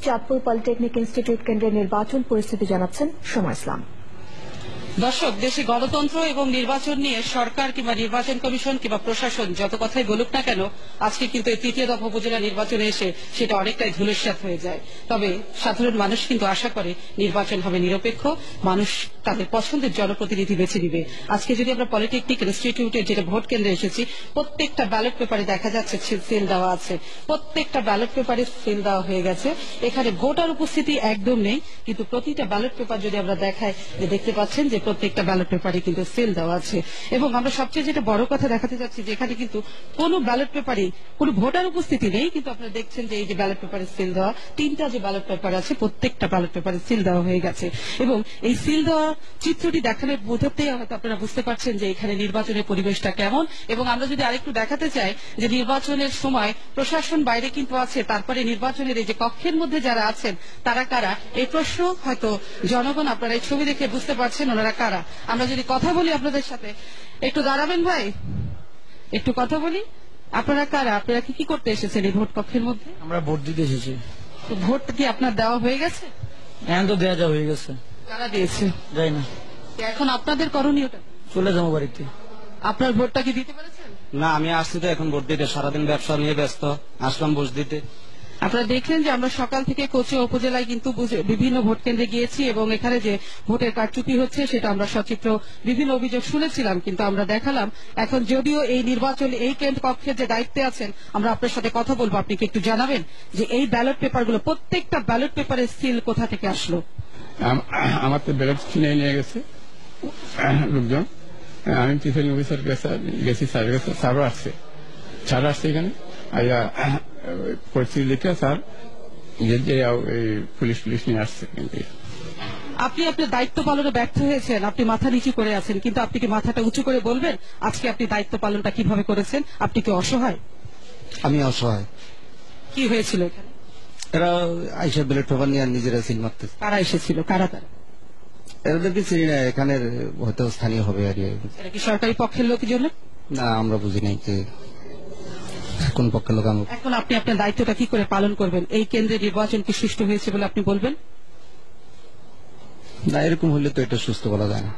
Chandpur polytechnic institute কেন্দ্রের নির্বাচন পরিস্থিতি জানাচ্ছেন সময় ইসলাম। দর্শক, দেশে গণতন্ত্র এবং নির্বাচন নিয়ে সরকার কিংবা নির্বাচন কমিশন কিংবা প্রশাসন যত কথাই বলুক না কেন, আজকে কিন্তু এই তৃতীয় দফা উপজেলা নির্বাচনে এসে সেটা অনেকটাই ধূলিসাৎ হয়ে যায়। তবে সাধারণ মানুষ কিন্তু আশা করে নির্বাচন হবে নিরপেক্ষ, মানুষ তাদের পছন্দের জনপ্রতিনিধি বেছে নিবে। আজকে যদি আমরা পলিটেকনিক ইনস্টিটিউটের যেটা ভোট কেন্দ্রে এসেছি, প্রত্যেকটা ব্যালট পেপারে দেখা যাচ্ছে সিল দেওয়া আছে, প্রত্যেকটা ব্যালট পেপারে সিল দেওয়া হয়ে গেছে। এখানে ভোটার উপস্থিতি একদম নেই, কিন্তু প্রতিটা ব্যালট পেপার যদি আমরা দেখাই, যে দেখতে পাচ্ছেন যে প্রত্যেকটা ব্যালট পেপারে কিন্তু সিল দেওয়া আছে। এবং আমরা সবচেয়ে যেটা বড় কথা দেখাতে যাচ্ছি যে এখানে কিন্তু কোনো ব্যালট পেপারে কোনো ভোটার উপস্থিতি নেই, কিন্তু আপনারা দেখছেন যে এই যে ব্যালট পেপারে সিল দেওয়া, তিনটা যে ব্যালট পেপার আছে প্রত্যেকটা ব্যালট পেপারে সিল দেওয়া হয়ে গেছে। এবং এই সিল দেওয়া চিত্রটি দেখানোর বোঝাতেই হয়তো আপনারা বুঝতে পারছেন যে এখানে নির্বাচনের পরিবেশটা কেমন। এবং আমরা যদি আরেকটু দেখাতে চাই যে নির্বাচনের সময় প্রশাসন বাইরে কিন্তু আছে, তারপরে নির্বাচনের এই যে কক্ষের মধ্যে যারা আছেন তারা কারা, এই প্রশ্ন হয়তো জনগণ আপনারা এই ছবি দেখে বুঝতে পারছেন ওনারা কারা। আমরা যদি কথা বলি আপনাদের সাথে, একটু দাঁড়াবেন ভাই, একটু কথা বলি। আপনারা কারা, আপনারা কি করতে এসেছেন এই ভোট কক্ষের মধ্যে? আমরা ভোট দিতে এসেছি। তো ভোট কি আপনার দেওয়া হয়ে গেছে? এখন তো দেওয়া হয়ে গেছে। কারা দিয়েছে যাই না, এখন আপনাদের করণীয়টা? চলে যাবো বাড়িতে। আপনার ভোটটা কি দিতে পেরেছেন? না, আমি আসছি তো এখন ভোট দিতে, সারাদিন ব্যবসা নিয়ে ব্যস্ত, আসলাম ভোট দিতে। আপনারা দেখলেন যে আমরা সকাল থেকে কোচে উপজেলায় কিন্তু বিভিন্ন ভোট কেন্দ্রে গিয়েছি এবং এখানে যে ভোটের কারচুপি হচ্ছে সেটা আমরা সচিত্র বিভিন্ন অভিযোগ শুনেছিলাম, কিন্তু আমরা দেখালাম এখন যদিও এই নির্বাচন এই কেন্দ্র কক্ষের যে দায়িত্বে আছেন, আমরা আপনার সাথে কথা বলবো। আপনি কি একটু জানাবেন যে এই ব্যালট পেপারগুলো প্রত্যেকটা ব্যালট পেপারের সিল কোথা থেকে আসলো? আমার তো ব্যালট কিনে নিয়ে গেছে লোকজন। আমি প্রিসাইডিং অফিসার গেছি, স্যারও আসছে, স্যার আসছে এখানে পরিস্থিতি দেখে স্যার পুলিশ নিয়ে আসছে। কিন্তু আপনি আপনার দায়িত্ব পালনে ব্যর্থ হয়েছেন, আপনি মাথা নিচু করে আছেন, কিন্তু আপনি কি মাথাটা উঁচু করে বলবেন আজকে আপনি দায়িত্ব পালনটা কিভাবে করেছেন? আপনি কি অসহায়? আমি অসহায়। কি হয়েছিল এখানে? এরা আইসা ব্যালট পেপার নিয়ে নিজেরা সিল মারতে। কারা এসেছিল, কারা তারা? এদেরকে চিনি না, এখানে হয়তো স্থানীয় হবে আর এরা কি সরকারি পক্ষের লোকজন? না, আমরা বুঝি নাই যে কোন পক্ষের লোক। এখন আপনি আপনার দায়িত্বটা কি করে পালন করবেন? এই কেন্দ্রে নির্বাচন কি সুষ্ঠু হয়েছে বলে আপনি বলবেন? না, এরকম হলে তো এটা সুস্থ বলা যায় না।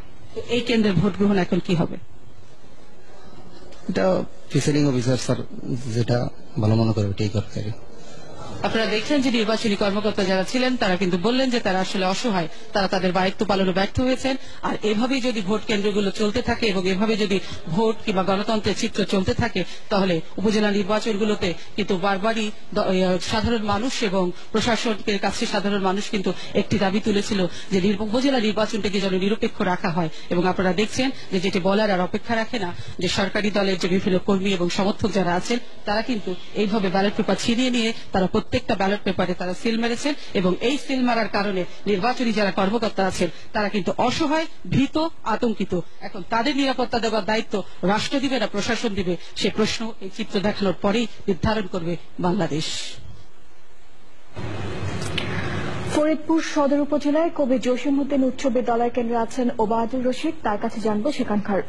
এই কেন্দ্রের ভোট গ্রহণ এখন কি হবে? এটা প্রিসাইডিং অফিসার স্যার যেটা ভালো মনে করে ওইটাই করতে হবে। আপনারা দেখছেন যে নির্বাচনী কর্মকর্তা যারা ছিলেন তারা কিন্তু বললেন যে তারা আসলে অসহায়, তারা তাদের দায়িত্ব পালনে ব্যর্থ হয়েছেন। আর এভাবেই যদি ভোট কেন্দ্রগুলো চলতে থাকে এবং এভাবে যদি ভোট কিংবা গণতন্ত্রের চিত্র চলতে থাকে, তাহলে উপজেলা নির্বাচনগুলোতে কিন্তু বারবারই সাধারণ মানুষ এবং প্রশাসনের কাছে সাধারণ মানুষ কিন্তু একটি দাবি তুলেছিল যে উপজেলা নির্বাচনটাকে যেন নিরপেক্ষ রাখা হয়। এবং আপনারা দেখছেন যে যেটি বলার আর অপেক্ষা রাখে না, যে সরকারি দলের যে বিভিন্ন কর্মী এবং সমর্থক যারা আছেন তারা কিন্তু এইভাবে ব্যালট পেপার ছিনিয়ে নিয়ে তারা প্রত্যেকটা ব্যালট পেপারে তারা সিল মেরেছেন। এবং এই সিল মারার কারণে নির্বাচনী যারা কর্মকর্তা আছেন তারা কিন্তু অসহায়, ভীত, আতঙ্কিত। এখন তাদের নিরাপত্তা দেওয়ার দায়িত্ব রাষ্ট্র দিবে না প্রশাসন দিবে, সে প্রশ্ন এই চিত্র দেখানোর পরেই নির্ধারণ করবে বাংলাদেশ। ফরিদপুর সদর উপজেলায় কবি জসিমউদ্দিন উচ্চ বিদ্যালয় কেন্দ্রে আছেন ওবায়দুল রশিদ, তার কাছে জানবো সেখানকার